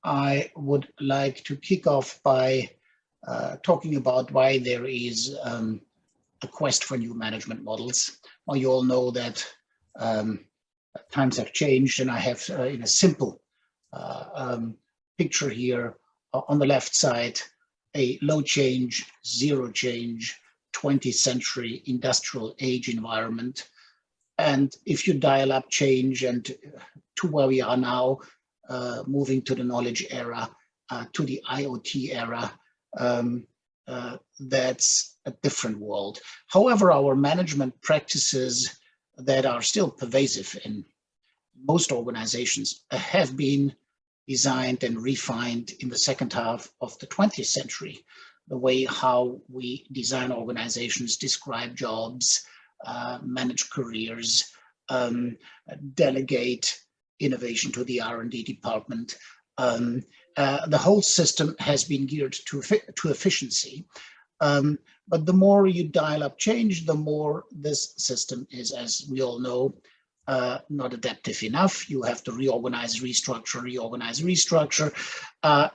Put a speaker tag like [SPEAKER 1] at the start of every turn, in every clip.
[SPEAKER 1] I would like to kick off by talking about why there is a quest for new management models. Well, you all know that times have changed, and I have in a simple picture here on the left side, a low change, zero change, 20th century industrial age environment. And if you dial up change and to where we are now, moving to the knowledge era, to the IoT era, that's a different world. However, our management practices that are still pervasive in most organizations have been designed and refined in the second half of the 20th century. The way how we design organizations, describe jobs, manage careers, delegate innovation to the R&D department. The whole system has been geared to efficiency. But the more you dial up change, the more this system is, as we all know, not adaptive enough. You have to reorganize, restructure,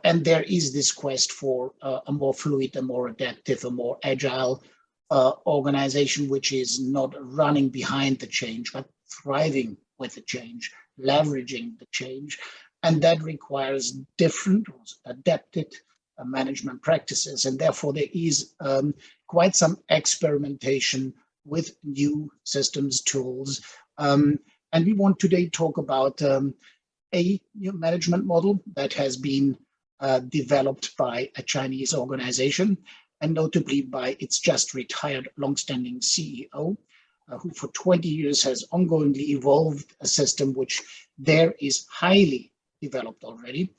[SPEAKER 1] and there is this quest for a more fluid, a more adaptive, a more agile organization, which is not running behind the change, but thriving with the change, leveraging the change. And that requires different, adapted management practices. And therefore, there is quite some experimentation with new systems, tools. And we want today talk about a new management model that has been developed by a Chinese organization, and notably by its just retired longstanding CEO, who for 20 years has ongoingly evolved a system which there is highly developed already,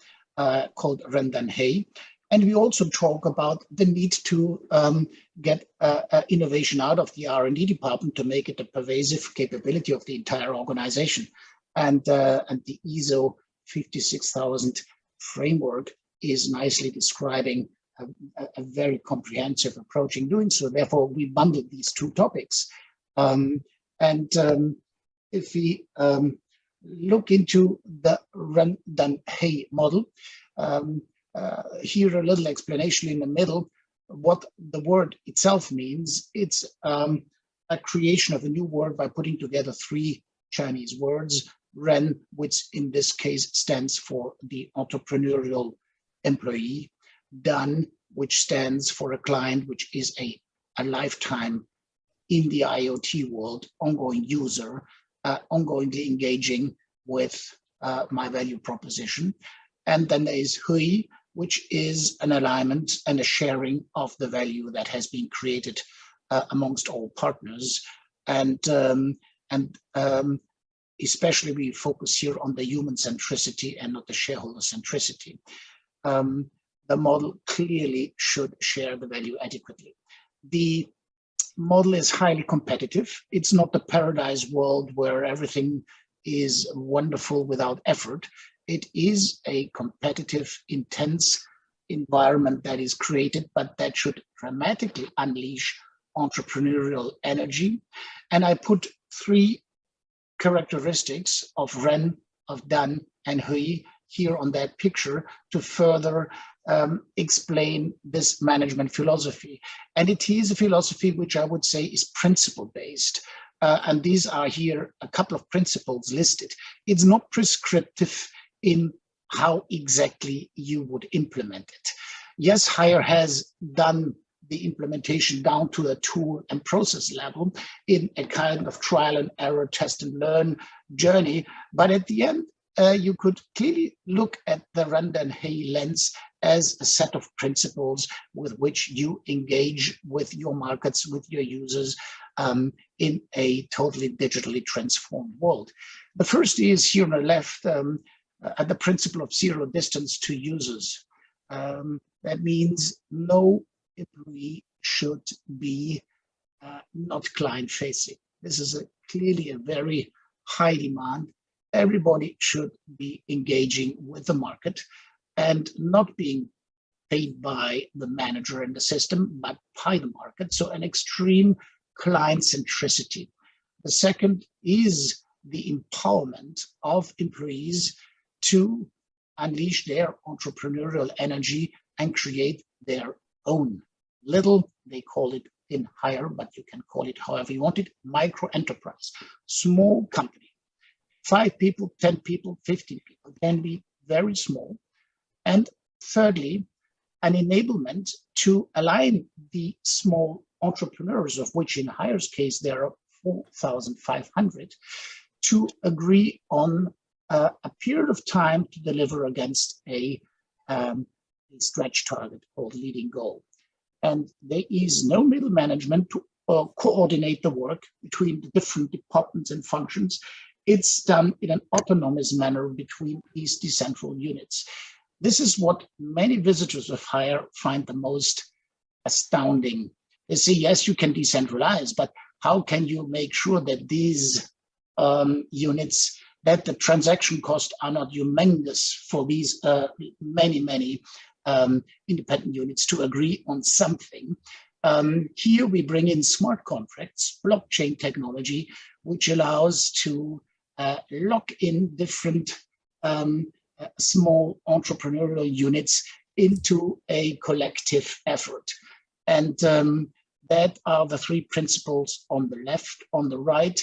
[SPEAKER 1] called RenDanHeYi. And we also talk about the need to get innovation out of the R&D department to make it a pervasive capability of the entire organization. And the ISO 56000 framework is nicely describing a very comprehensive approach in doing so. Therefore, we bundled these two topics. If we look into the RenDanHeYi model, here a little explanation in the middle, what the word itself means. It's a creation of a new word by putting together three Chinese words. Ren, which in this case stands for the entrepreneurial employee. Dan, which stands for a client, which is a lifetime in the IoT world, ongoing user, ongoingly engaging with my value proposition. And then there is Hui, which is an alignment and a sharing of the value that has been created amongst all partners. And especially we focus here on the human centricity and not the shareholder centricity. The model clearly should share the value adequately. The model is highly competitive. It's not the paradise world where everything is wonderful without effort. It is a competitive, intense environment that is created, but that should dramatically unleash entrepreneurial energy. And I put three characteristics of Ren, of Dan, and Hui here on that picture to further explain this management philosophy. And it is a philosophy which I would say is principle-based. And these are here a couple of principles listed. It's not prescriptive in how exactly you would implement it. Yes, Hire has done the implementation down to the tool and process level in a kind of trial and error, test and learn journey. But at the end, you could clearly look at the RenDanHeYi lens as a set of principles with which you engage with your markets, with your users in a totally digitally transformed world. The first is here on the left, at the principle of zero distance to users. That means no employee should be not client-facing. This is clearly a very high demand. Everybody should be engaging with the market and not being paid by the manager and the system, but by the market. So an extreme client centricity. The second is the empowerment of employees to unleash their entrepreneurial energy and create their own little, they call it in higher, but you can call it however you want it, micro enterprise, small company, 5 people, 10 people, 15 people, can be very small. And thirdly, an enablement to align the small entrepreneurs, of which in Hire's case there are 4,500, to agree on a period of time to deliver against a stretch target or leading goal. And there is no middle management to coordinate the work between the different departments and functions. It's done in an autonomous manner between these decentral units. This is what many visitors of Hire find the most astounding. They say, yes, you can decentralize, but how can you make sure that these units, that the transaction costs are not humongous for these many independent units to agree on something? Here we bring in smart contracts, blockchain technology, which allows to lock in different small entrepreneurial units into a collective effort. And that are the 3 principles on the left. On the right,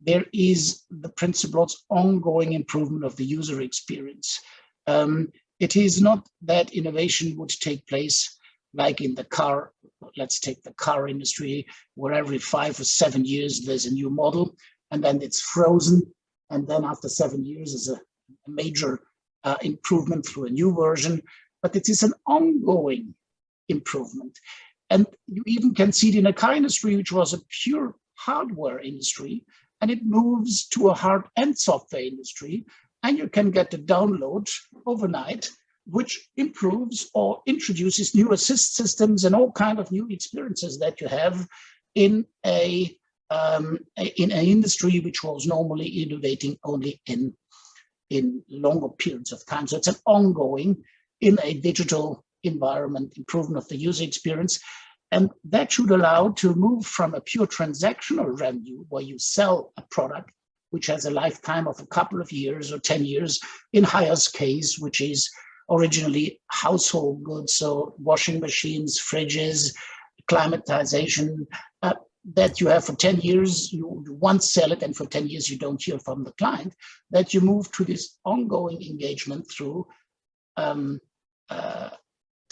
[SPEAKER 1] there is the principles ongoing improvement of the user experience. It is not that innovation would take place like in the car, let's take the car industry, where every 5 or 7 years there's a new model, and then it's frozen, and then after 7 years is a major improvement through a new version. But it is an ongoing improvement. And you even can see it in a car industry, which was a pure hardware industry, and it moves to a hard and software industry, and you can get the download overnight, which improves or introduces new assist systems and all kinds of new experiences that you have in an industry which was normally innovating only in longer periods of time. So it's an ongoing, in a digital environment, improvement of the user experience. And that should allow to move from a pure transactional revenue, where you sell a product which has a lifetime of a couple of years or 10 years, in Hire's case, which is originally household goods, so washing machines, fridges, climatization, that you have for 10 years, you once sell it, and for 10 years you don't hear from the client, that you move to this ongoing engagement through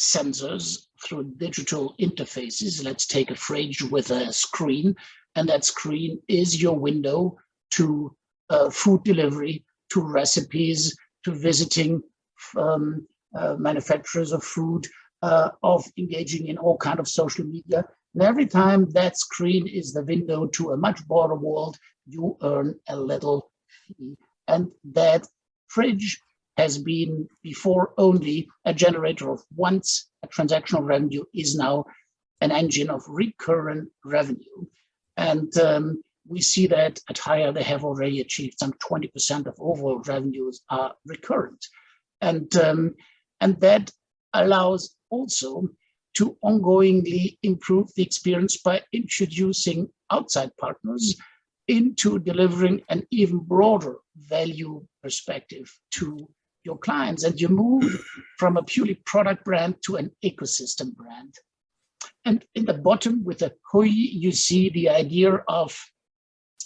[SPEAKER 1] sensors, through digital interfaces. Let's take a fridge with a screen, and that screen is your window to food delivery, to recipes, to visiting manufacturers of food, of engaging in all kinds of social media. And every time that screen is the window to a much broader world, you earn a little fee. And that fridge has been before only a generator of once a transactional revenue, is now an engine of recurrent revenue. And we see that at Hire, they have already achieved some 20% of overall revenues are recurrent. And that allows also to ongoingly improve the experience by introducing outside partners into delivering an even broader value perspective to your clients. And you move from a purely product brand to an ecosystem brand. And in the bottom with the HOI, you see the idea of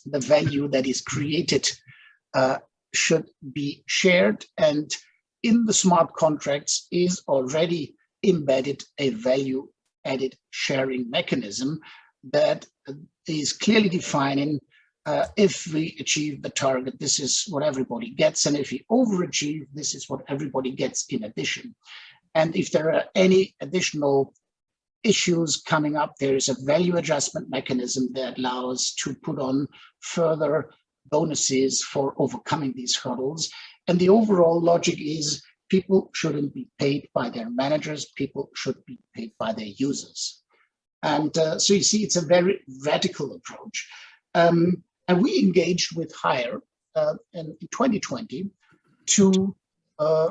[SPEAKER 1] the value that is created should be shared. And in the smart contracts is already embedded a value added sharing mechanism that is clearly defining if we achieve the target, this is what everybody gets. And if we overachieve, this is what everybody gets in addition. And if there are any additional issues coming up, there is a value adjustment mechanism that allows to put on further bonuses for overcoming these hurdles. And the overall logic is people shouldn't be paid by their managers, people should be paid by their users. And so you see, it's a very radical approach. And we engaged with Hire in 2020 to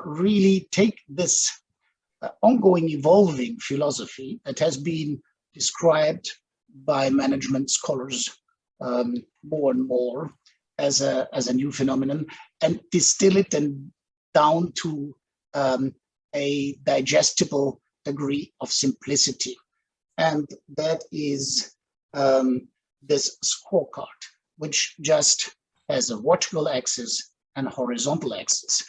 [SPEAKER 1] really take this ongoing evolving philosophy that has been described by management scholars more and more as a new phenomenon, and distill it and down to a digestible degree of simplicity. And that is this scorecard, which just has a vertical axis and a horizontal axis.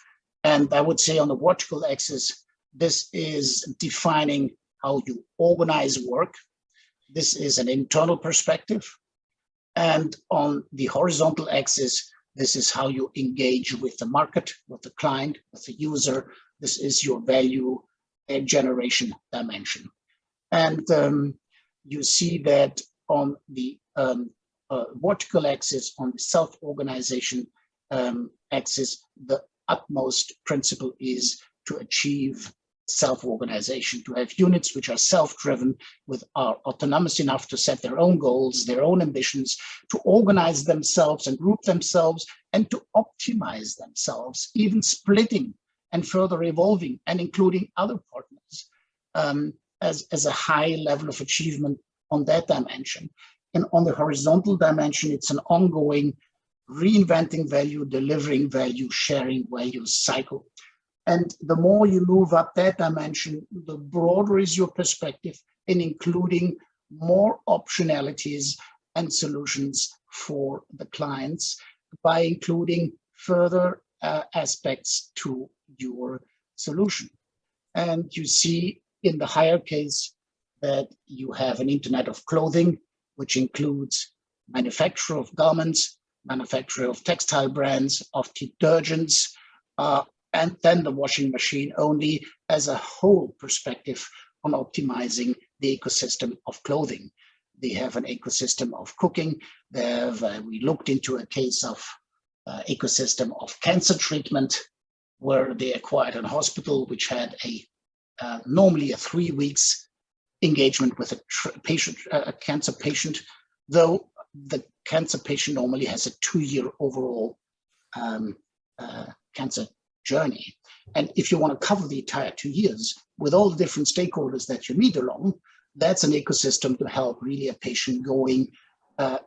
[SPEAKER 1] And I would say on the vertical axis, this is defining how you organize work. This is an internal perspective. And on the horizontal axis, this is how you engage with the market, with the client, with the user. This is your value generation dimension. And you see that on the vertical axis, on the self-organization axis, the utmost principle is to achieve self-organization, to have units which are self-driven, are autonomous enough to set their own goals, their own ambitions, to organize themselves and group themselves, and to optimize themselves, even splitting and further evolving and including other partners as a high level of achievement on that dimension. And on the horizontal dimension, it's an ongoing reinventing value, delivering value, sharing value cycle. And the more you move up that dimension, the broader is your perspective in including more optionalities and solutions for the clients by including further aspects to your solution. And you see in the higher case that you have an Internet of Clothing, which includes manufacture of garments, manufacturer of textile brands, of detergents, and then the washing machine only as a whole perspective on optimizing the ecosystem of clothing. They have an ecosystem of cooking. They have, we looked into a case of ecosystem of cancer treatment, where they acquired a hospital which had normally a 3 weeks engagement with a cancer patient, though the cancer patient normally has a 2-year overall cancer journey. And if you want to cover the entire 2 years with all the different stakeholders that you meet along, that's an ecosystem to help really a patient going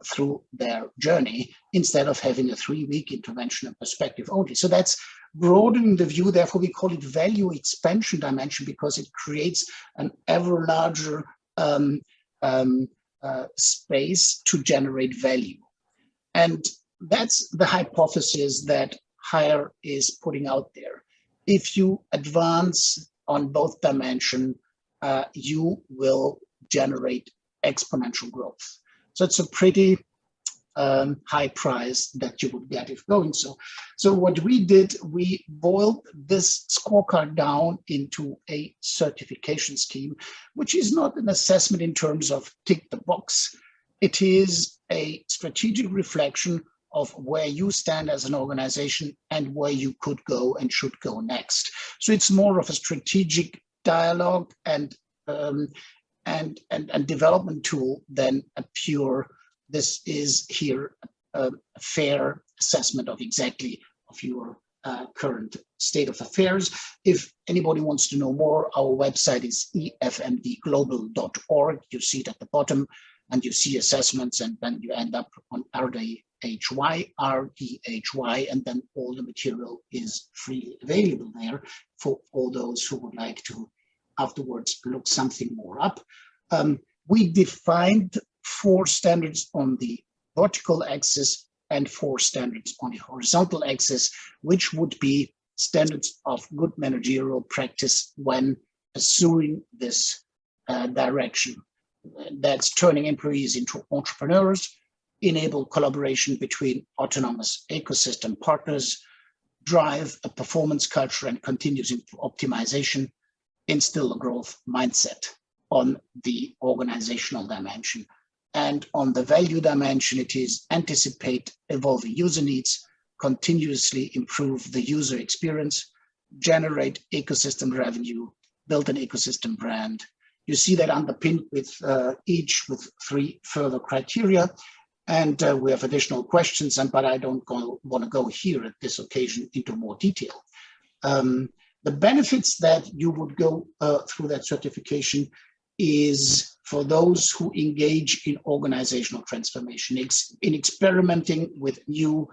[SPEAKER 1] through their journey instead of having a 3-week intervention and perspective only. So that's broadening the view. Therefore, we call it value expansion dimension, because it creates an ever larger space to generate value. And that's the hypothesis that Hire is putting out there. If you advance on both dimensions, you will generate exponential growth. So it's a pretty high price that you would get if going so. So what we did, we boiled this scorecard down into a certification scheme, which is not an assessment in terms of tick the box. It is a strategic reflection of where you stand as an organization and where you could go and should go next. So it's more of a strategic dialogue and development tool than a pure, this is here a fair assessment of exactly of your current state of affairs. If anybody wants to know more, our website is efmdglobal.org. You see it at the bottom, and you see assessments, and then you end up on RenDanHeYi, and then all the material is freely available there for all those who would like to afterwards look something more up. We defined 4 standards on the vertical axis and 4 standards on the horizontal axis, which would be standards of good managerial practice when pursuing this direction. That's turning employees into entrepreneurs, enable collaboration between autonomous ecosystem partners, drive a performance culture and continuous optimization, instill a growth mindset on the organizational dimension. And on the value dimension, it is anticipate evolving user needs, continuously improve the user experience, generate ecosystem revenue, build an ecosystem brand. You see that underpinned with each with 3 further criteria. And we have additional questions, but I don't want to go here at this occasion into more detail. The benefits that you would go through that certification is for those who engage in organizational transformation, in experimenting with new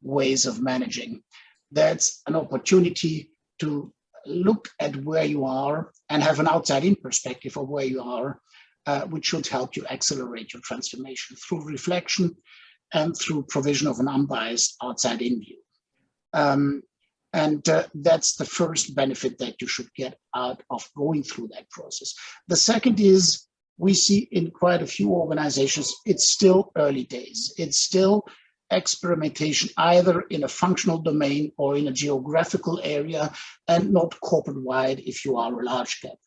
[SPEAKER 1] ways of managing. That's an opportunity to look at where you are and have an outside-in perspective of where you are, which should help you accelerate your transformation through reflection and through provision of an unbiased outside-in view. That's the first benefit that you should get out of going through that process. The second is, we see in quite a few organizations, it's still early days. It's still experimentation, either in a functional domain or in a geographical area, and not corporate-wide if you are a large cap.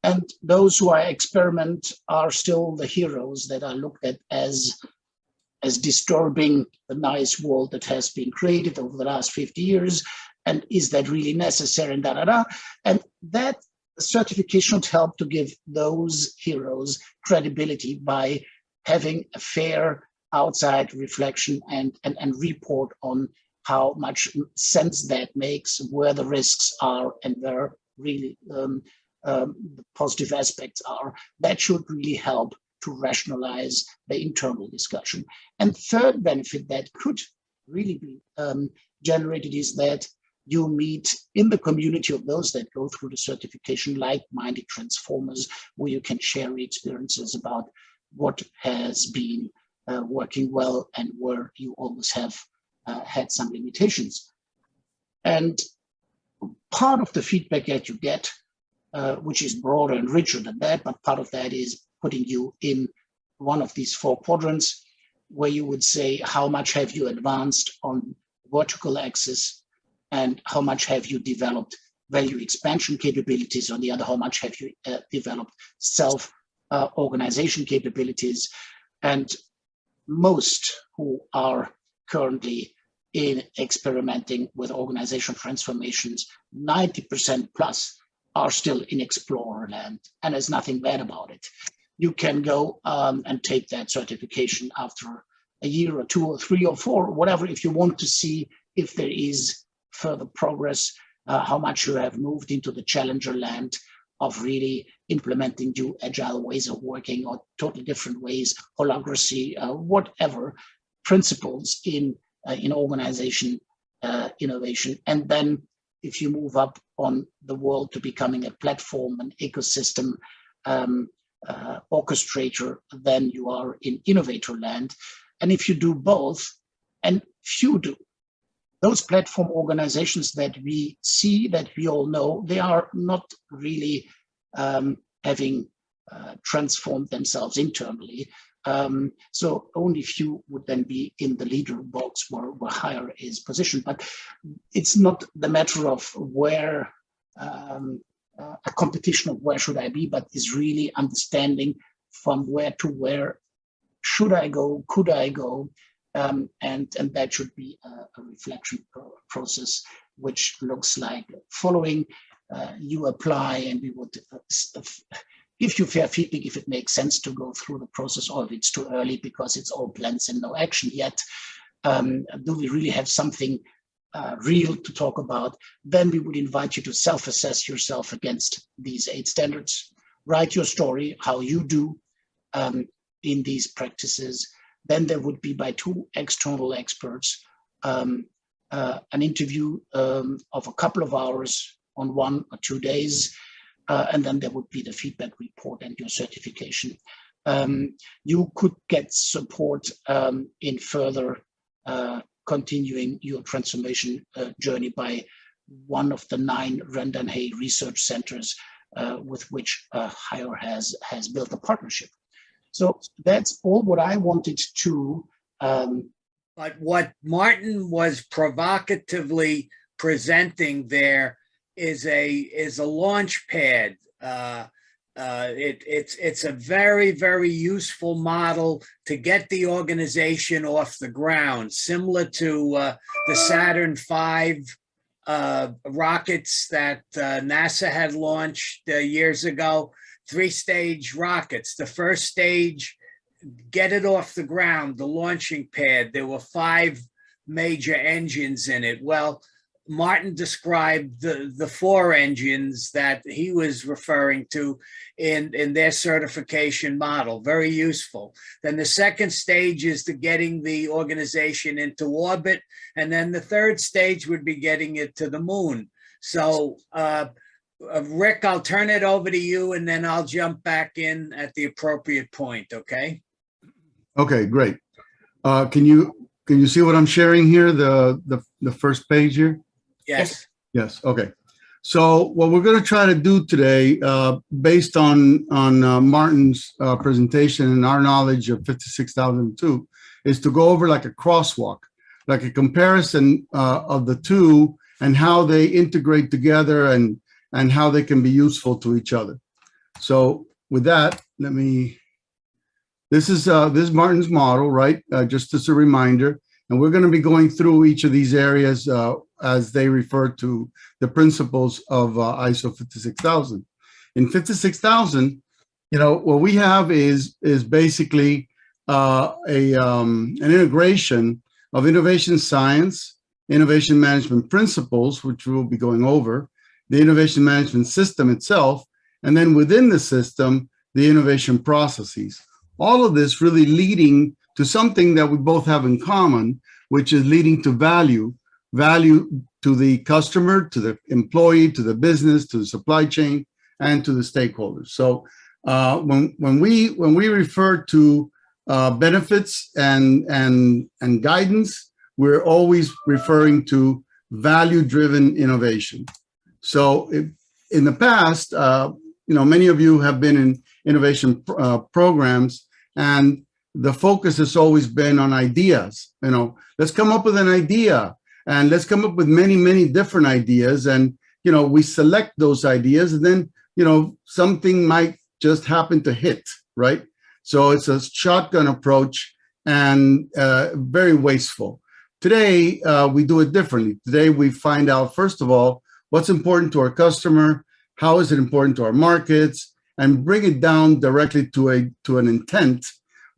[SPEAKER 1] And those who experiment are still the heroes that are looked at as disturbing the nice world that has been created over the last 50 years. And is that really necessary? And And that certification would help to give those heroes credibility by having a fair outside reflection and report on how much sense that makes, where the risks are, and where really the positive aspects are. That should really help to rationalize the internal discussion. And third benefit that could really be generated is that you meet in the community of those that go through the certification like-minded transformers, where you can share experiences about what has been working well and where you always have had some limitations. And part of the feedback that you get, which is broader and richer than that, but part of that is putting you in one of these 4 quadrants, where you would say, how much have you advanced on vertical axis, and how much have you developed value expansion capabilities? On the other, how much have you developed self-organization capabilities? And most who are currently in experimenting with organizational transformations, 90% plus are still in explorer land, and there's nothing bad about it. You can go and take that certification after a year or 2 or 3 or 4, whatever, if you want to see if there is further progress, how much you have moved into the challenger land of really implementing new agile ways of working, or totally different ways, holacracy, whatever principles in organization innovation. And then if you move up on the world to becoming a platform, an ecosystem orchestrator, then you are in innovator land. And if you do both, and few do, those platform organizations that we see, that we all know, they are not really having transformed themselves internally. So only few would then be in the leader box where higher is positioned. But it's not the matter of where a competition of where should I be, but is really understanding from where to where should I go, could I go, and that should be a reflection process, which looks like following. You apply, and we would give you fair feedback if it makes sense to go through the process, or if it's too early because it's all plans and no action yet. Do we really have something real to talk about? Then we would invite you to self-assess yourself against these 8 standards. Write your story, how you do in these practices. Then there would be, by 2 external experts, an interview of a couple of hours on 1 or 2 days. And then there would be the feedback report and your certification. You could get support in further continuing your transformation journey by one of the 9 RenDanHeYi research centers with which HIRE has built a partnership. So that's all what I wanted to.
[SPEAKER 2] But what Martin was provocatively presenting there is a launch pad. It's a very, very useful model to get the organization off the ground, similar to the Saturn V rockets that NASA had launched years ago. 3-stage rockets. The first stage, get it off the ground, the launching pad. There were 5 major engines in it. Well, Martin described the 4 engines that he was referring to in their certification model. Very useful. Then the second stage is to getting the organization into orbit. And then the third stage would be getting it to the moon. So, Rick, I'll turn it over to you, and then I'll jump back in at the appropriate point. Okay.
[SPEAKER 3] Okay, great. Can you see what I'm sharing here? The first page here.
[SPEAKER 2] Yes.
[SPEAKER 3] Yes. Okay. So what we're going to try to do today, based on Martin's presentation and our knowledge of 56,002, is to go over like a crosswalk, like a comparison of the two and how they integrate together and how they can be useful to each other. So with that, this is Martin's model, right? Just as a reminder, and we're going to be going through each of these areas as they refer to the principles of ISO 56000. In 56,000, what we have is basically an integration of innovation science, innovation management principles, which we'll be going over, the innovation management system itself, and then within the system, the innovation processes. All of this really leading to something that we both have in common, which is leading to value to the customer, to the employee, to the business, to the supply chain, and to the stakeholders. So when we refer to benefits and guidance, we're always referring to value-driven innovation. So in the past, many of you have been in innovation programs, and the focus has always been on ideas. Let's come up with an idea, and let's come up with many, many different ideas. And, we select those ideas, and then, something might just happen to hit, right? So it's a shotgun approach and very wasteful. Today, we do it differently. Today, we find out, first of all, what's important to our customer, how is it important to our markets, and bring it down directly to an intent.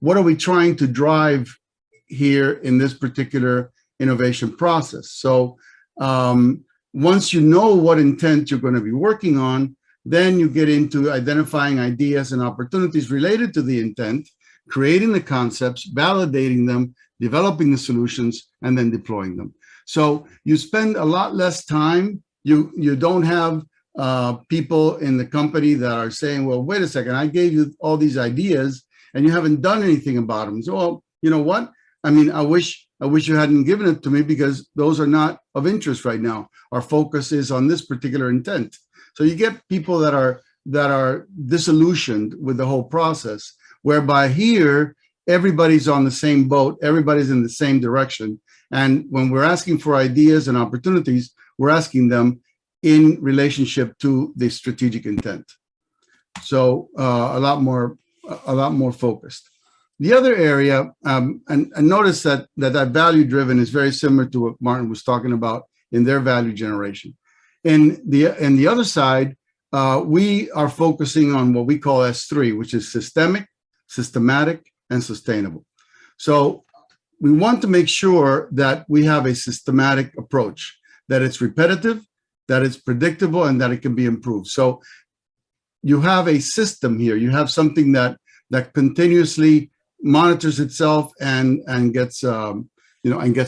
[SPEAKER 3] What are we trying to drive here in this particular innovation process? So once you know what intent you're going to be working on, then you get into identifying ideas and opportunities related to the intent, creating the concepts, validating them, developing the solutions, and then deploying them. So you spend a lot less time. You don't have people in the company that are saying, well, wait a second, I gave you all these ideas and you haven't done anything about them. So, well, you know what? I mean, I wish you hadn't given it to me because those are not of interest right now. Our focus is on this particular intent. So you get people that are disillusioned with the whole process, whereby here, everybody's on the same boat, everybody's in the same direction. And when we're asking for ideas and opportunities, we're asking them in relationship to the strategic intent. So a lot more focused. The other area, and notice that value driven is very similar to what Martin was talking about in their value generation. In the other side, we are focusing on what we call S3, which is systemic, systematic, and sustainable. So we want to make sure that we have a systematic approach, that it's repetitive, that it's predictable, and that it can be improved. So you have a system here. You have something that continuously monitors itself and gets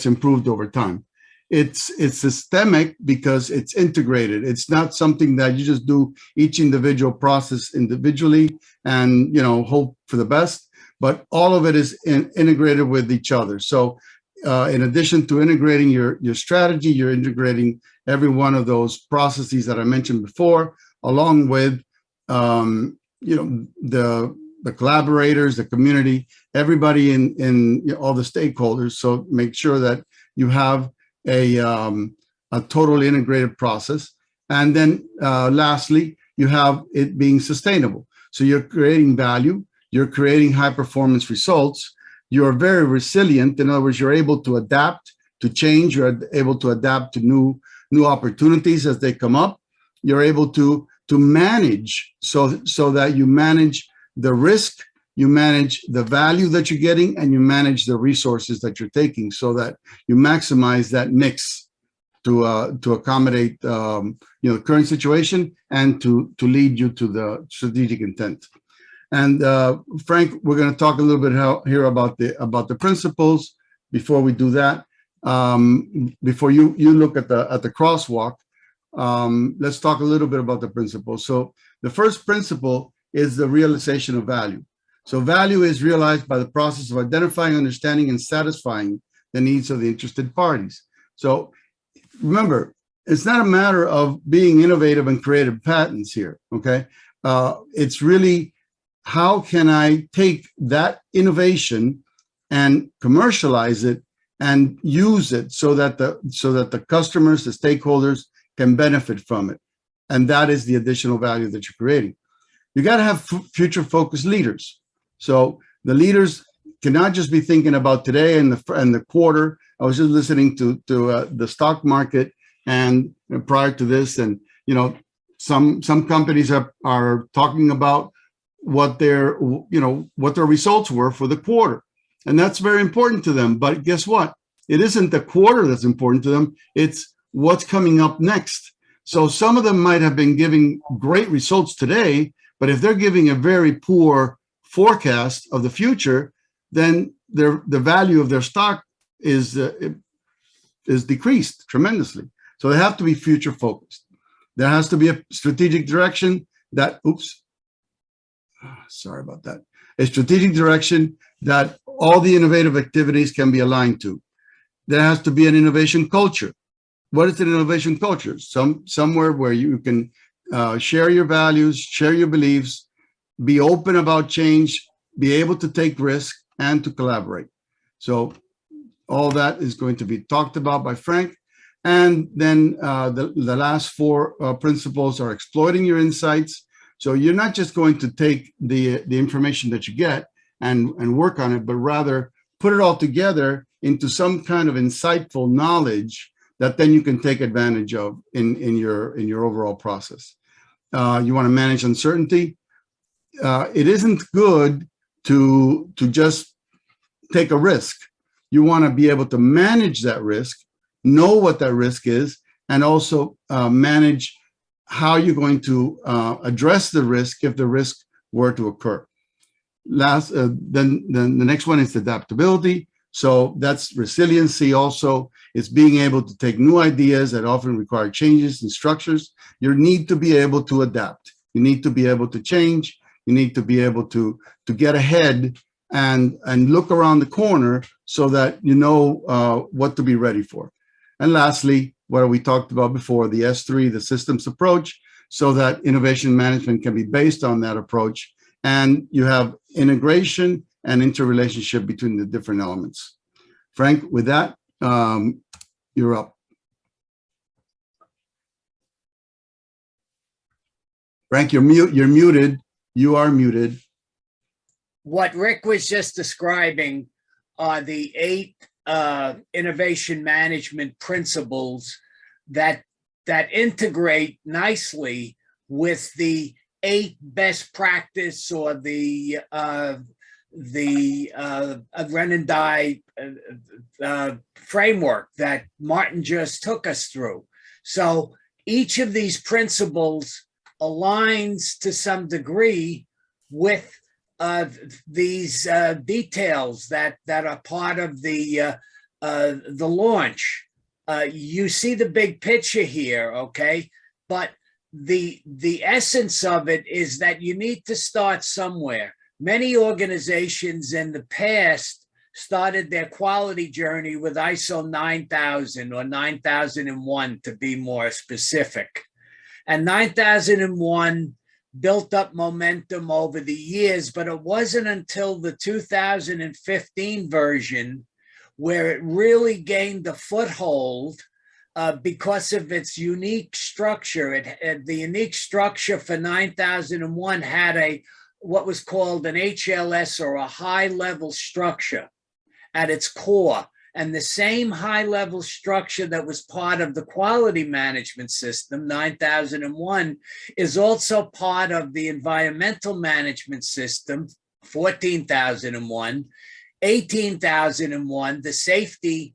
[SPEAKER 3] improved over time. It's systemic because it's integrated. It's not something that you just do each individual process individually and hope for the best, but all of it is integrated with each other. So in addition to integrating your strategy, you're integrating every one of those processes that I mentioned before, along with the collaborators, the community, everybody in all the stakeholders. So make sure that you have a totally integrated process. And then lastly, you have it being sustainable. So you're creating value, you're creating high performance results, you're very resilient. In other words, you're able to adapt to change, you're able to adapt to new opportunities as they come up. You're able to manage so that you manage the risk, you manage the value that you're getting, and you manage the resources that you're taking so that you maximize that mix to accommodate the current situation and to lead you to the strategic intent. And Frank, we're going to talk a little bit here about the principles. Before we do that, before you look at the crosswalk, let's talk a little bit about the principles. So the first principle is the realization of value. So value is realized by the process of identifying, understanding, and satisfying the needs of the interested parties. So remember, it's not a matter of being innovative and creative patents here, okay? It's really, how can I take that innovation and commercialize it and use it so that the customers, the stakeholders can benefit from it. And that is the additional value that you're creating. You got to have future focused leaders. So the leaders cannot just be thinking about today and the quarter. I was just listening to the stock market and prior to this, and you know, some companies are talking about what their results were for the quarter, and that's very important to them. But guess what? It isn't the quarter that's important to them. It's what's coming up next. So some of them might have been giving great results today, but if they're giving a very poor forecast of the future, then the value of their stock is decreased tremendously. So they have to be future focused. There has to be a strategic direction that, sorry about that, a strategic direction that all the innovative activities can be aligned to. There has to be an innovation culture. What is an innovation culture? Somewhere where you can share your values, share your beliefs, be open about change, be able to take risk, and to collaborate. So all that is going to be talked about by Frank. And then the last four principles are exploiting your insights. So you're not just going to take the information that you get and work on it, but rather put it all together into some kind of insightful knowledge that then you can take advantage of in your overall process. You want to manage uncertainty. It isn't good to just take a risk. You want to be able to manage that risk, know what that risk is, and also manage how you're going to address the risk if the risk were to occur. Then the next one is adaptability. So that's resiliency also. It's being able to take new ideas that often require changes in structures. You need to be able to adapt. You need to be able to change. You need to be able to get ahead and look around the corner so that you know what to be ready for. And lastly, what we talked about before, the S3, the systems approach, so that innovation management can be based on that approach. And you have integration and interrelationship between the different elements. Frank, with that, you're up. Frank, you're muted. You are muted.
[SPEAKER 2] What Rick was just describing are the 8 innovation management principles that integrate nicely with the 8 best practice or the RenDanHeYi framework that Martin just took us through. So each of these principles aligns to some degree with these details that are part of the launch. You see the big picture here, okay? But the essence of it is that you need to start somewhere. Many organizations in the past started their quality journey with ISO 9000 or 9001 to be more specific. And 9001 built up momentum over the years, but it wasn't until the 2015 version where it really gained a foothold because of its unique structure. The unique structure for 9001 had what was called an HLS, or a high-level structure at its core. And the same high-level structure that was part of the quality management system, 9001, is also part of the environmental management system, 14001, 18001, the safety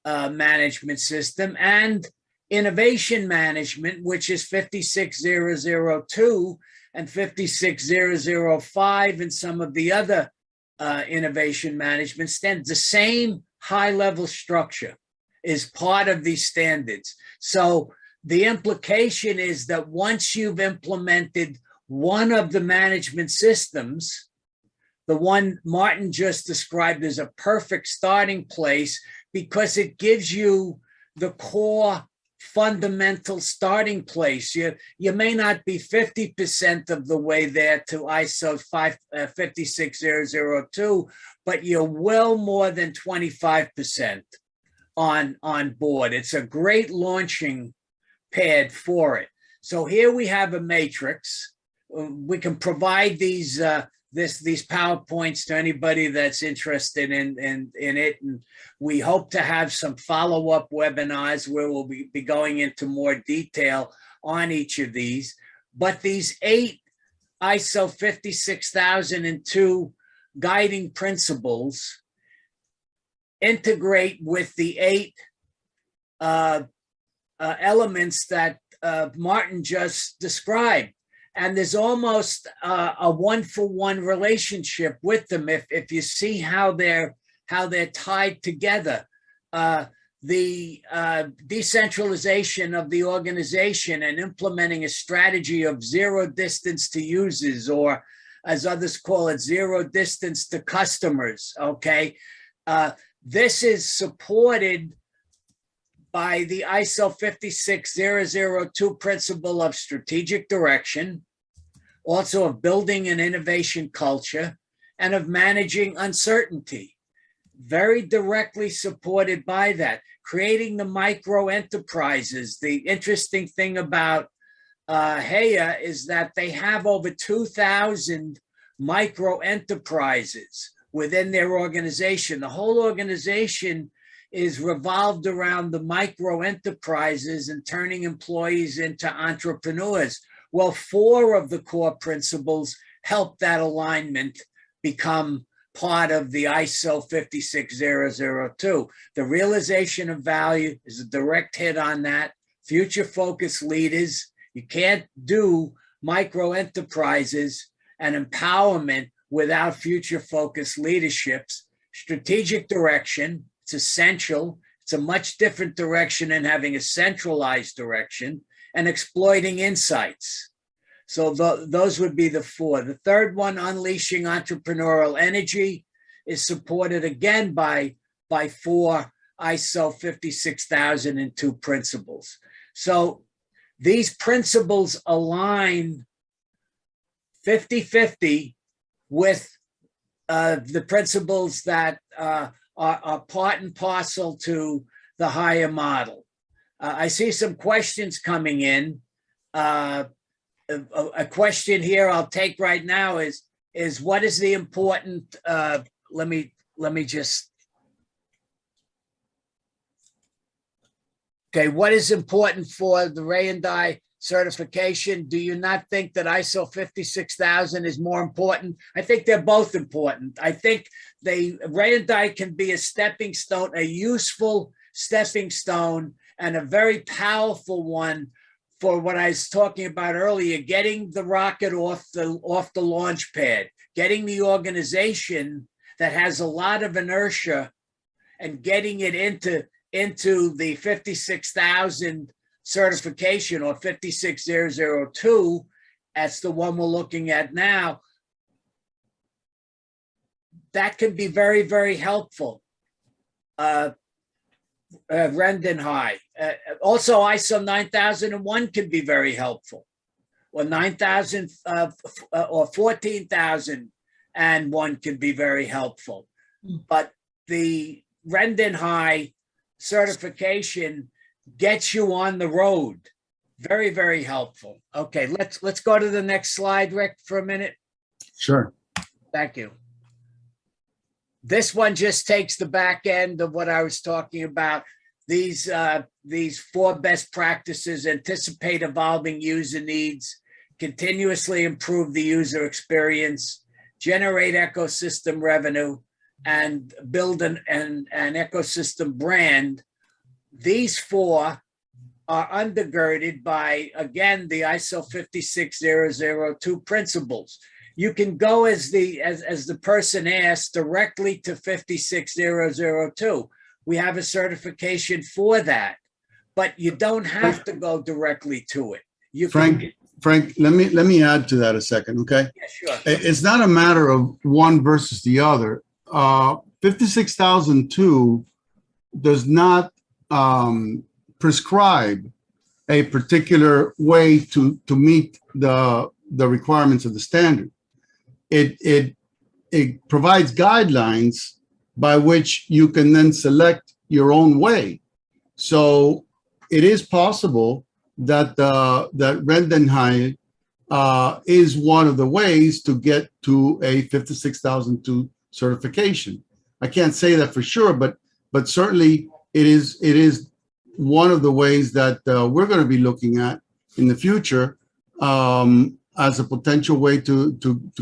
[SPEAKER 2] management system, and innovation management, which is 56002 and 56005, and some of the other innovation management standards. The same high-level structure is part of these standards. So the implication is that once you've implemented one of the management systems, the one Martin just described as a perfect starting place, because it gives you the core fundamental starting place. You may not be 50% of the way there to ISO 56002, but you're well more than 25% on board. It's a great launching pad for it. So here we have a matrix. We can provide these PowerPoints to anybody that's interested in it. And we hope to have some follow-up webinars where we'll be going into more detail on each of these. But these 8 ISO 56002 guiding principles integrate with the 8 elements that Martin just described. And there's almost a one-for-one relationship with them if you see how they're tied together. The decentralization of the organization and implementing a strategy of zero distance to users, or as others call it, zero distance to customers, okay? This is supported by the ISO 56002 principle of strategic direction, also of building an innovation culture, and of managing uncertainty. Very directly supported by that. Creating the micro enterprises. The interesting thing about RenDanHeYi is that they have over 2,000 micro enterprises within their organization. The whole organization is revolved around the micro enterprises and turning employees into entrepreneurs. Well, 4 of the core principles help that alignment become part of the ISO 56002. The realization of value is a direct hit on that. Future focused leaders. You can't do micro enterprises and empowerment without future focused leaderships. Strategic direction. It's essential. It's a much different direction than having a centralized direction, and exploiting insights. So those would be the 4. The third one, unleashing entrepreneurial energy, is supported again by 4 ISO 56002 principles. So these principles align 50-50 with the principles that are part and parcel to the higher model. I see some questions coming in. A question here I'll take right now is what is the important, let me just, okay, what is important for the RenDanHeYi certification? Do you not think that ISO 56000 is more important? I think they're both important. I think RenDanHeYi can be a stepping stone, a useful stepping stone, and a very powerful one for what I was talking about earlier, getting the rocket off the launch pad, getting the organization that has a lot of inertia and getting it into the 56,000 certification, or 56002, that's the one we're looking at now. That can be very, very helpful. RenDanHeYi. Also, ISO 9001 can be very helpful, or 9,000 or 14,001 can be very helpful. But the RenDanHeYi certification gets you on the road. Very, very helpful. Okay, let's go to the next slide, Rick, for a minute.
[SPEAKER 3] Sure.
[SPEAKER 2] Thank you. This one just takes the back end of what I was talking about. These 4 best practices: anticipate evolving user needs, continuously improve the user experience, generate ecosystem revenue, and build an ecosystem brand. These 4 are undergirded by, again, the ISO 56002 principles. You can go, as the person asked, directly to 56002. We have a certification for that. but you don't have to go directly to it. You
[SPEAKER 3] Frank,
[SPEAKER 2] can,
[SPEAKER 3] Frank, let me add to that a second, okay?
[SPEAKER 2] yeah, sure.
[SPEAKER 3] It's not a matter of one versus the other. 56,002 does not prescribe a particular way to meet the requirements of the standard. It provides guidelines by which you can then select your own way. So it is possible that that RenDanHeYi is one of the ways to get to a 56,002 certification. I can't say that for sure, but certainly it is one of the ways that we're going to be looking at in the future as a potential way to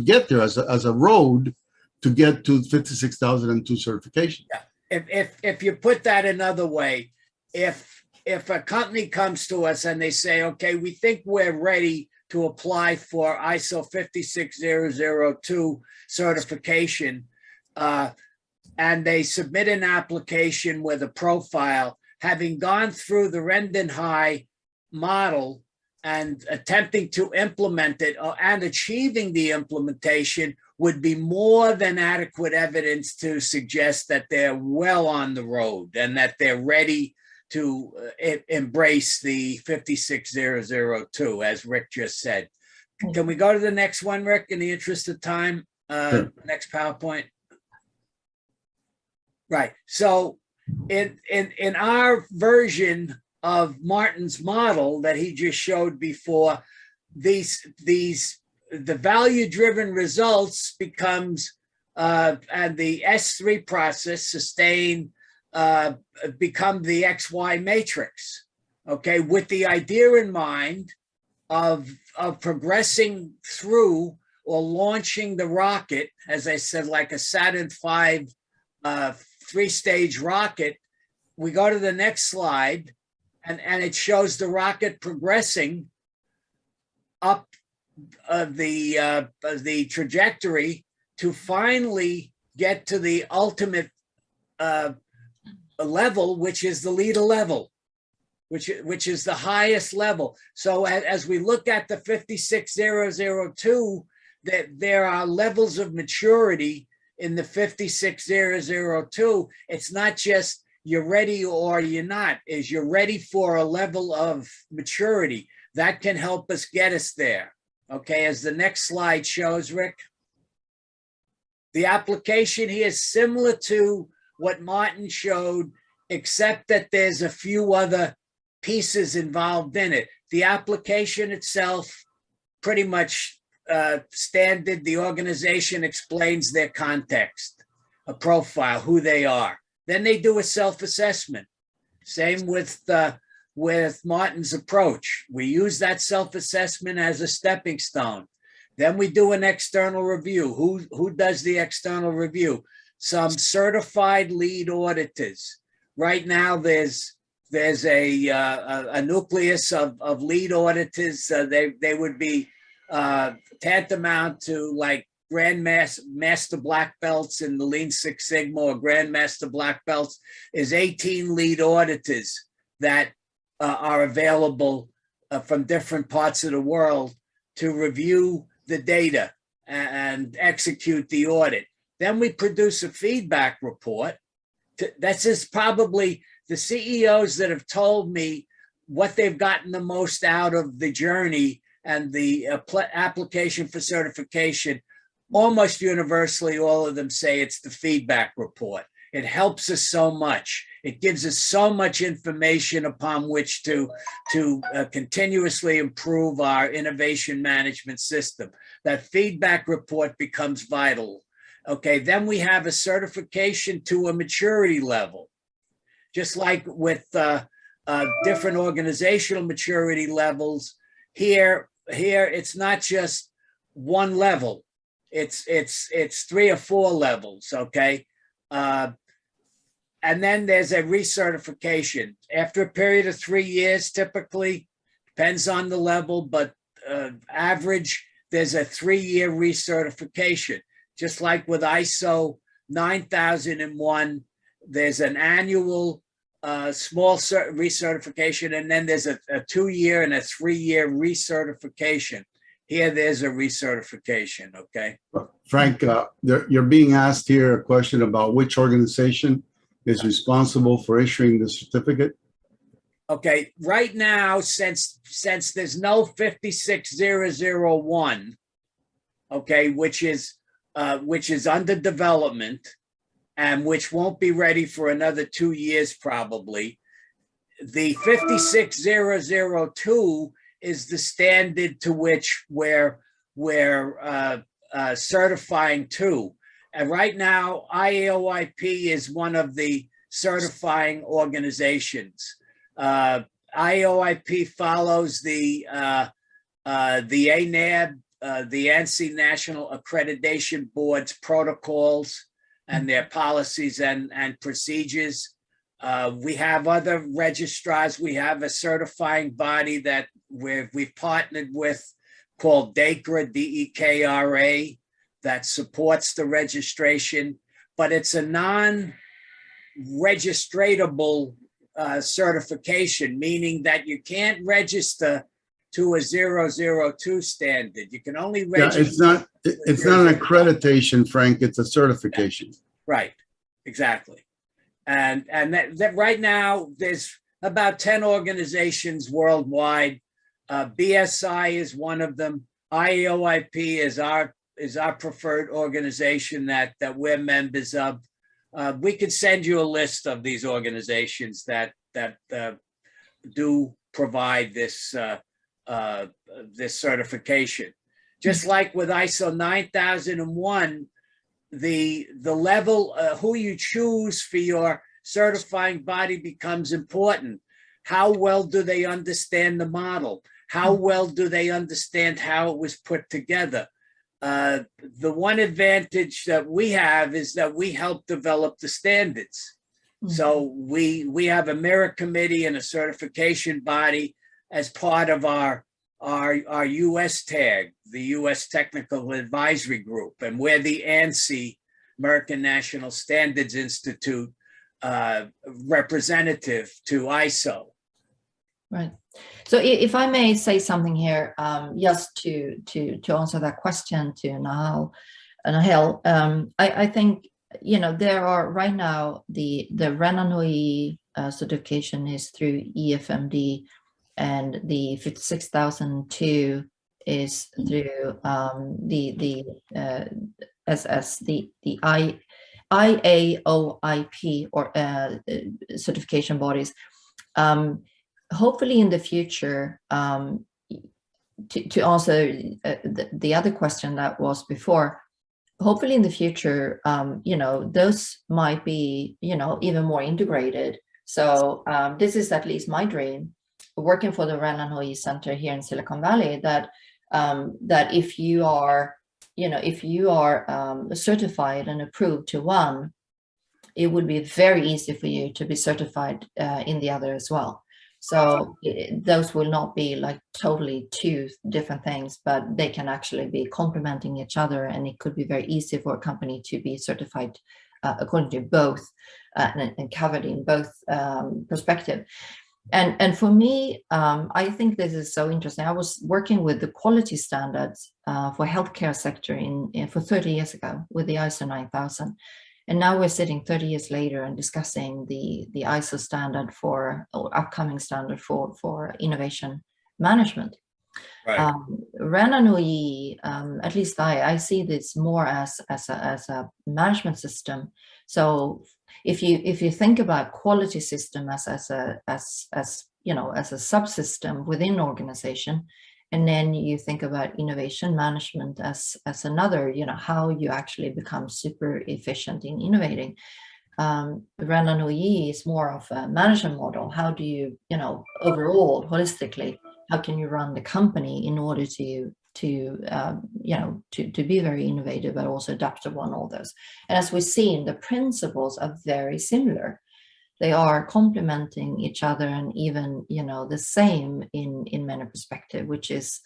[SPEAKER 3] get there, as a road to get to 56,002 certification.
[SPEAKER 2] If you put that another way, if a company comes to us and they say, okay, we think we're ready to apply for ISO 56002 certification, and they submit an application with a profile, having gone through the RenDanHeYi model and attempting to implement it and achieving the implementation would be more than adequate evidence to suggest that they're well on the road and that they're ready to embrace the 56002, as Rick just said. Can we go to the next one, Rick, in the interest of time?
[SPEAKER 3] Sure.
[SPEAKER 2] Next PowerPoint. Right. So in our version of Martin's model that he just showed before, the value-driven results becomes and the S3 process, sustain, become the XY matrix, okay, with the idea in mind of progressing through or launching the rocket, as I said, like a Saturn V three-stage rocket. We go to the next slide, and it shows the rocket progressing up the trajectory to finally get to the ultimate level, which is the leader level, which is the highest level. So as we look at the 56002, that there are levels of maturity in the 56002. It's not just you're ready or you're not, is you're ready for a level of maturity that can help us get us there. Okay, as the next slide shows, Rick, the application here is similar to what Martin showed, except that there's a few other pieces involved in it. The application itself, pretty much standard. The organization explains their context, a profile, who they are. Then they do a self-assessment. Same with Martin's approach. We use that self-assessment as a stepping stone. Then we do an external review. Who does the external review? Some certified lead auditors. Right now, there's a nucleus of lead auditors. They would be tantamount to like Grandmaster Black Belts in the Lean Six Sigma, or Grandmaster Black Belts, is 18 lead auditors that are available from different parts of the world to review the data and execute the audit. Then we produce a feedback report. That's just probably the CEOs that have told me what they've gotten the most out of the journey and the application for certification. Almost universally, all of them say it's the feedback report. It helps us so much. It gives us so much information upon which to continuously improve our innovation management system. That feedback report becomes vital. Okay, then we have a certification to a maturity level. Just like with different organizational maturity levels, here it's not just one level. It's 3 or 4 levels, okay? And then there's a recertification. After a period of 3 years, typically, depends on the level, but average, there's a 3-year recertification. Just like with ISO 9001, there's an annual small recertification, and then there's a 2-year and a 3-year recertification. Here, there's a recertification, okay?
[SPEAKER 3] Frank, you're being asked here a question about which organization is responsible for issuing the certificate.
[SPEAKER 2] Okay, right now, since there's no 56001, okay, which is under development and which won't be ready for another 2 years probably, the 56002 is the standard to which we're certifying to. And right now, IAOIP is one of the certifying organizations. IAOIP follows the ANAB, the ANSI National Accreditation Board's protocols and their policies and procedures. We have other registrars. We have a certifying body that we've partnered with called DEKRA, D-E-K-R-A, that supports the registration, but it's a non-registratable certification, meaning that you can't register to a 002 standard. You can only register.
[SPEAKER 3] Yeah, it's not an accreditation, Frank. It's a certification.
[SPEAKER 2] Right, exactly. And that right now there's about 10 organizations worldwide. BSI is one of them. IAOIP is our preferred organization that we're members of. We could send you a list of these organizations that do provide this this certification. Just like with ISO 9001, the level who you choose for your certifying body becomes important. How well do they understand the model? How well do they understand how it was put together? The one advantage that we have is that we help develop the standards. Mm-hmm. So we have a merit committee and a certification body as part of our US tag, the US Technical Advisory Group, and we're the ANSI, American National Standards Institute, representative to ISO.
[SPEAKER 4] Right. So if I may say something here, just to answer that question to Nahel, I think, there are right now the RenDanHeYi certification is through EFMD, and the 56002 is through the IAOIP or certification bodies. Hopefully in the future, to answer the other question that was before, hopefully in the future, those might be, even more integrated. So this is at least my dream, working for the RenDanHeYi Center here in Silicon Valley, that if you are, certified and approved to one, it would be very easy for you to be certified in the other as well. So those will not be like totally two different things, but they can actually be complementing each other, and it could be very easy for a company to be certified according to both and covered in both perspective. And for me, I think this is so interesting. I was working with the quality standards for healthcare sector for 30 years ago with the ISO 9000. And now we're sitting 30 years later and discussing the ISO standard or upcoming standard for innovation management.
[SPEAKER 2] Right.
[SPEAKER 4] RenDanHeYi, at least I see this more as a management system. So if you think about quality system as a subsystem within an organization, and then you think about innovation management as another, how you actually become super efficient in innovating. RenDanHeYi is more of a management model. How do you, overall, holistically, how can you run the company in order to be very innovative, but also adaptable and all those. And as we've seen, the principles are very similar. They are complementing each other, and even, the same in many perspectives, which is,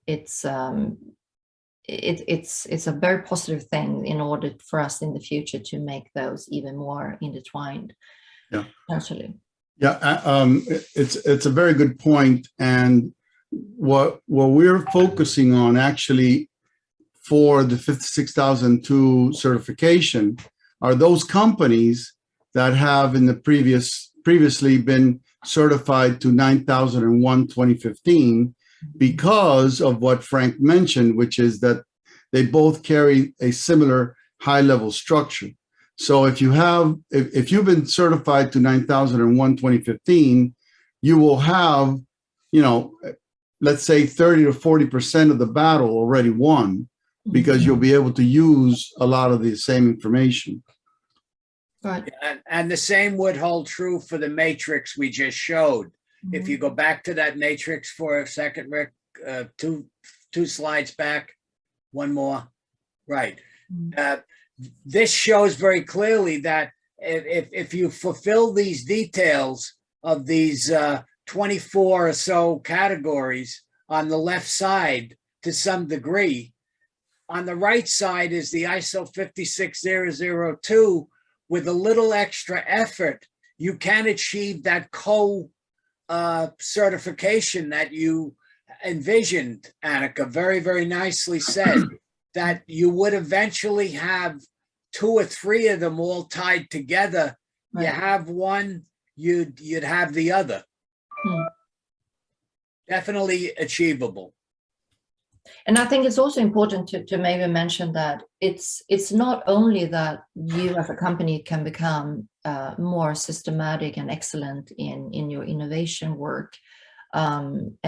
[SPEAKER 4] it's a very positive thing in order for us in the future to make those even more intertwined.
[SPEAKER 3] Yeah.
[SPEAKER 4] Actually.
[SPEAKER 3] Yeah, it's a very good point. And what we're focusing on actually for the 56002 certification are those companies that have in the previously been certified to 9001 2015 because of what Frank mentioned, which is that they both carry a similar high level structure. So if you've been certified to 9001 2015, you will have, let's say 30 to 40% of the battle already won, because you'll be able to use a lot of the same information.
[SPEAKER 4] Right.
[SPEAKER 2] And the same would hold true for the matrix we just showed. If you go back to that matrix for a second, Rick, two slides back, one more, right. This shows very clearly that if you fulfill these details of these 24 or so categories on the left side to some degree, on the right side is the ISO 56002. With a little extra effort, you can achieve that certification that you envisioned, Annika, very, very nicely said, that you would eventually have 2 or 3 of them all tied together. Right. You have one, you'd have the other. Definitely achievable.
[SPEAKER 4] And I think it's also important to maybe mention that it's not only that you as a company can become more systematic and excellent in your innovation work, and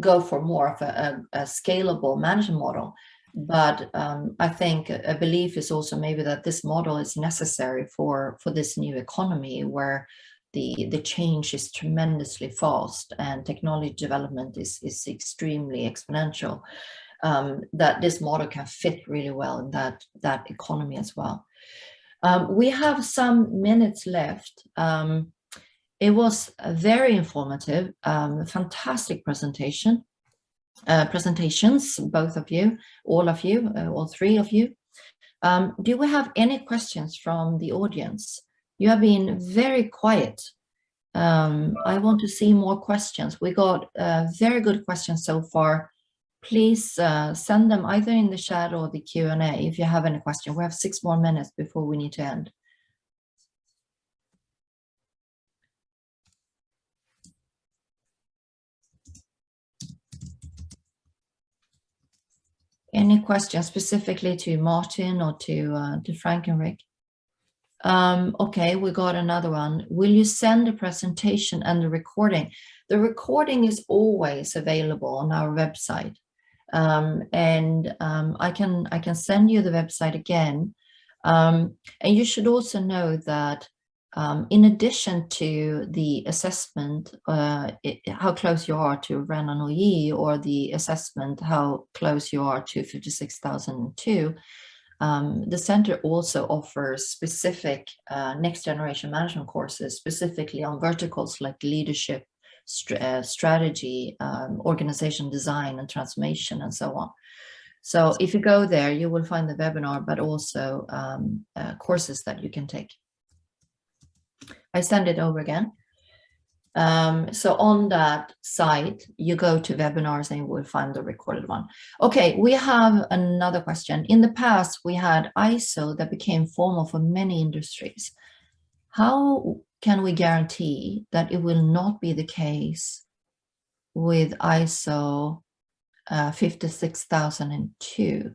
[SPEAKER 4] go for more of a scalable management model. But I think a belief is also maybe that this model is necessary for this new economy where the change is tremendously fast and technology development is extremely exponential, that this model can fit really well in that economy as well. We have some minutes left. It was very informative, fantastic presentations, both of you, all 3 of you. Do we have any questions from the audience? You have been very quiet. I want to see more questions. We got very good questions so far. Please send them either in the chat or the Q&A if you have any question. We have 6 more minutes before we need to end. Any questions specifically to Martin or to Frank and Rick? Okay, we got another one. Will you send the presentation and the recording? The recording is always available on our website. I can send you the website again. And you should also know that in addition to the assessment, how close you are to RenDanHeYi, or the assessment, how close you are to 56002, the center also offers specific next generation management courses, specifically on verticals like leadership, strategy, organization design and transformation, and so on. So if you go there, you will find the webinar, but also courses that you can take. I send it over again. So on that site, you go to webinars and you will find the recorded one. Okay, we have another question. In the past, we had ISO that became formal for many industries. How can we guarantee that it will not be the case with ISO 56002?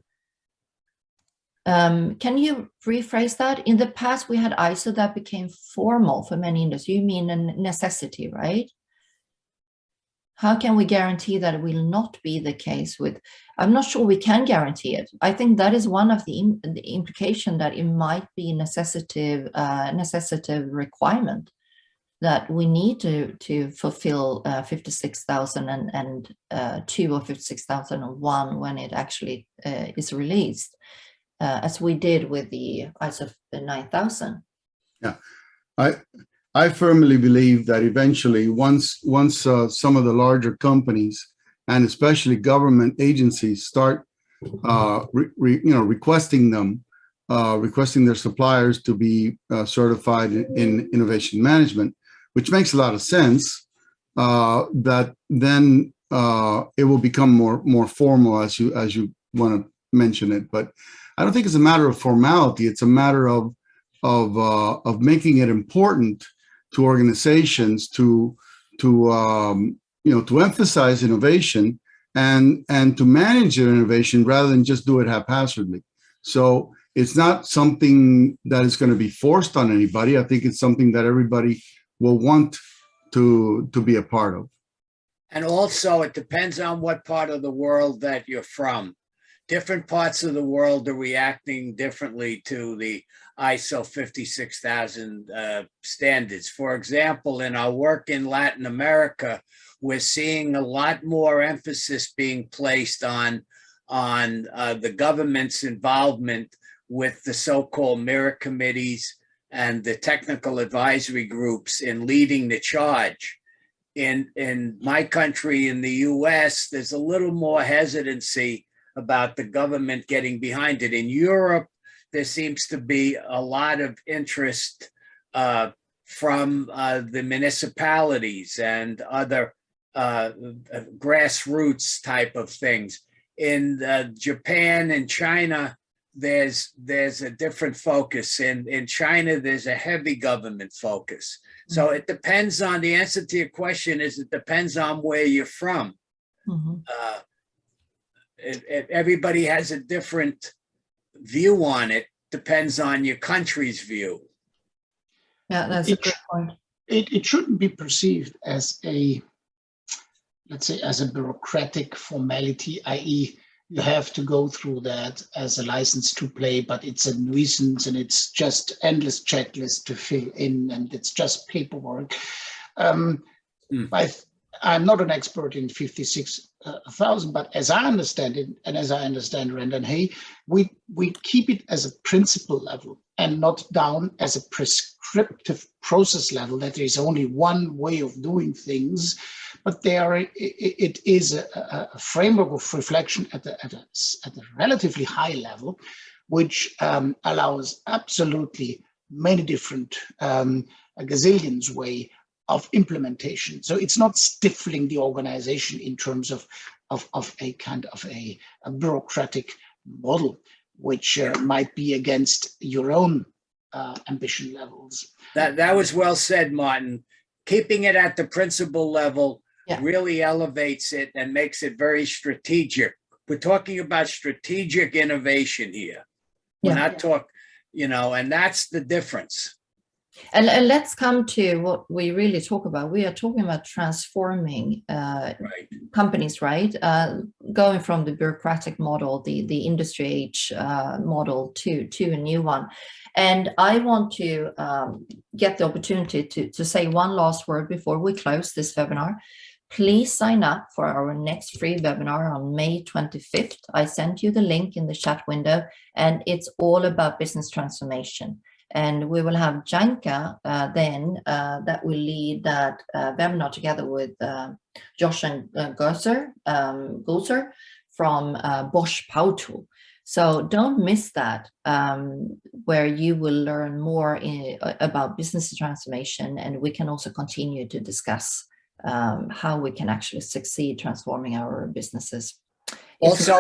[SPEAKER 4] Can you rephrase that? In the past, we had ISO that became formal for many industries. You mean a necessity, right? How can we guarantee that it will not be the case with? I'm not sure we can guarantee it. I think that is one of the implication that it might be a necessitative requirement that we need to fulfill 56002 or 56001 when it actually is released. As we did with the ISO 9000.
[SPEAKER 3] Yeah, I firmly believe that eventually, once some of the larger companies and especially government agencies start, requesting them, requesting their suppliers to be certified in innovation management, which makes a lot of sense. That then it will become more formal as you want to mention it. But I don't think it's a matter of formality. It's a matter of making it important to organizations to emphasize innovation and to manage their innovation rather than just do it haphazardly. So it's not something that is going to be forced on anybody. I think it's something that everybody will want to be a part of.
[SPEAKER 2] And also, it depends on what part of the world that you're from. Different parts of the world are reacting differently to the ISO 56000 standards. For example, in our work in Latin America, we're seeing a lot more emphasis being placed on the government's involvement with the so-called mirror committees and the technical advisory groups in leading the charge. In my country, in the US, there's a little more hesitancy about the government getting behind it. In Europe, there seems to be a lot of interest from the municipalities and other grassroots type of things. In Japan and China, there's a different focus. In China, there's a heavy government focus. So it depends on, the answer to your question is it depends on where you're from.
[SPEAKER 4] Mm-hmm.
[SPEAKER 2] Everybody has a different view on it, depends on your country's view.
[SPEAKER 4] Yeah, that's a good point.
[SPEAKER 1] It shouldn't be perceived as let's say, as a bureaucratic formality, i.e., you have to go through that as a license to play, but it's a nuisance and it's just endless checklists to fill in and it's just paperwork. I'm not an expert in 56,000, but as I understand it, and as I understand RenDanHeYi, we keep it as a principle level and not down as a prescriptive process level, that there is only one way of doing things, but it is a framework of reflection at a relatively high level, which allows absolutely many different gazillions way of implementation. So it's not stifling the organization in terms of a kind of a bureaucratic model, which might be against your own ambition levels.
[SPEAKER 2] That was well said, Martin. Keeping it at the principal level really elevates it and makes it very strategic. We're talking about strategic innovation here. We're not talking, and that's the difference.
[SPEAKER 4] And let's come to what we really talk about. We are talking about transforming companies, right? Going from the bureaucratic model, the industry age model to a new one. And I want to get the opportunity to say one last word before we close this webinar. Please sign up for our next free webinar on May 25th. I sent you the link in the chat window, and it's all about business transformation. And we will have Janka then that will lead that webinar together with Josh and Gusser from Bosch Power Tool. So don't miss that, where you will learn more about business transformation, and we can also continue to discuss how we can actually succeed transforming our businesses.
[SPEAKER 2] Also,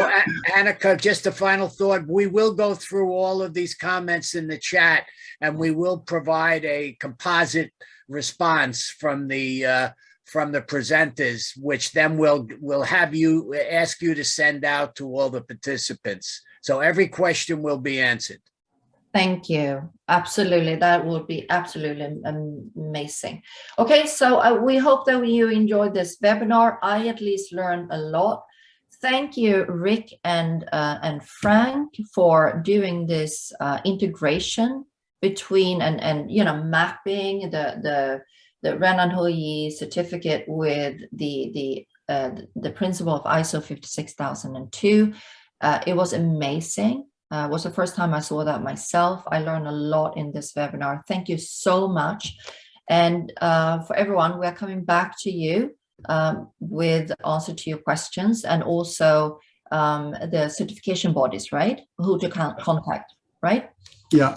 [SPEAKER 2] Annika, just a final thought. We will go through all of these comments in the chat, and we will provide a composite response from the presenters, which then we'll have you ask you to send out to all the participants. So every question will be answered.
[SPEAKER 4] Thank you. Absolutely. That would be absolutely amazing. Okay, so we hope that you enjoyed this webinar. I at least learned a lot. Thank you, Rick and Frank, for doing this integration between and mapping the RenDanHeYi certificate with the principle of ISO 56002. It was amazing. It was the first time I saw that myself. I learned a lot in this webinar. Thank you so much. And for everyone, we are coming back to you with answer to your questions, and also the certification bodies, right? Who to contact. right?
[SPEAKER 3] Yeah,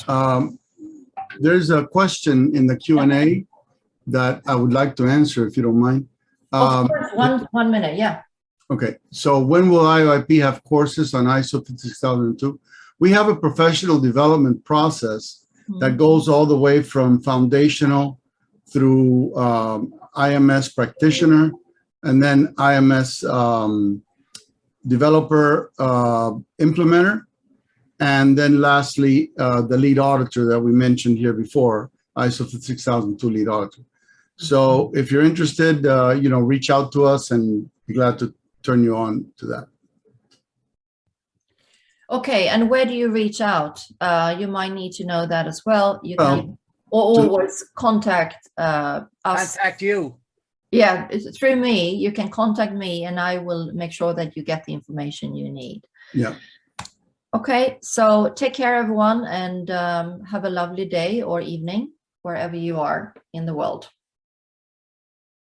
[SPEAKER 3] there's a question in the Q&A that I would like to answer, if you don't mind.
[SPEAKER 4] Of course, one minute, yeah.
[SPEAKER 3] Okay, so when will IOIP have courses on ISO 56002? We have a professional development process that goes all the way from foundational through IMS practitioner, and then IMS developer implementer, and then lastly, the lead auditor that we mentioned here before, ISO 56002 lead auditor. So if you're interested, you know, reach out to us and be glad to turn you on to that.
[SPEAKER 4] Okay, and where do you reach out? You might need to know that as well. You can always contact us.
[SPEAKER 2] Contact you.
[SPEAKER 4] Yeah, it's through me. You can contact me and I will make sure that you get the information you need.
[SPEAKER 3] Yeah.
[SPEAKER 4] Okay, so take care, everyone, and have a lovely day or evening, wherever you are in the world.